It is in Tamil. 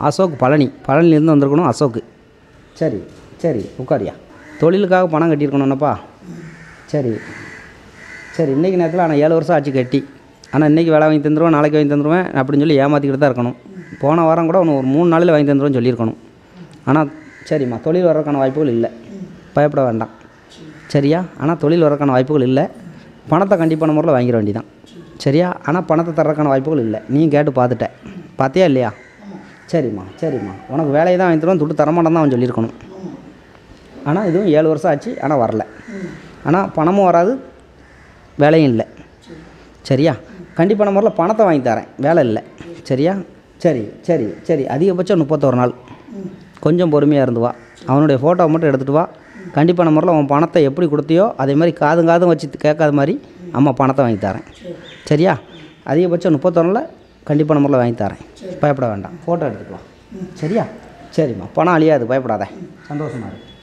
அசோக் பழனிலேருந்து வந்திருக்கணும் அசோக்கு. சரி சரி உட்காரியா. தொழிலுக்காக பணம் கட்டியிருக்கணும்னப்பா. சரி சரி. இன்றைக்கி நேரத்தில் ஆனால் 7 வருஷம் ஆச்சு கட்டி. ஆனால் இன்றைக்கி வேலை வாங்கி தந்துடுவேன், நாளைக்கு வாங்கி தந்துடுவேன் அப்படின்னு சொல்லி ஏமாற்றிக்கிட்டு தான் இருக்கணும். போன வாரம் கூட ஒன்று ஒரு 3 நாளில் வாங்கி தந்துடுவேன்னு சொல்லியிருக்கணும். ஆனால் சரிம்மா, தொழில் வர்றதுக்கான வாய்ப்புகள் இல்லை, பயப்பட வேண்டாம் சரியா. ஆனால் தொழில் வர்றதுக்கான வாய்ப்புகள் இல்லை. பணத்தை கண்டிப்பான முறையில் வாங்கிட வேண்டியதான் சரியா. ஆனால் பணத்தை தர்றதுக்கான வாய்ப்புகள் இல்லை. நீ கேட்டு பார்த்தியா இல்லையா? சரிம்மா உனக்கு வேலையை தான் வாங்கி தருவேன், துட்டு தரமாட்டேன்னு தான் அவன் சொல்லியிருக்கணும். ஆனால் இதுவும் 7 வருஷம் ஆச்சு, ஆனால் வரல. ஆனால் பணமும் வராது, வேலையும் இல்லை சரியா. கண்டிப்பான முறையில் பணத்தை வாங்கி தரேன், வேலை இல்லை சரியா. சரி. அதிகபட்சம் 31 நாள். கொஞ்சம் பொறுமையாக இருந்து வா. அவனுடைய ஃபோட்டோவை மட்டும் எடுத்துகிட்டு வா. கண்டிப்பான முறையில் அவன் பணத்தை எப்படி கொடுத்தியோ அதே மாதிரி காதும் வச்சு கேட்காத மாதிரி அம்மா பணத்தை வாங்கி தரேன் சரியா. அதிகபட்சம் 31 நாளில் கண்டிப்பான முறையில் வாங்கி தரேன், பயப்பட வேண்டாம். ஃபோட்டோ எடுத்துக்கலாம் சரியா. சரிம்மா, பணம் அழியாது, பயப்படாத, சந்தோஷமாக இருக்கு.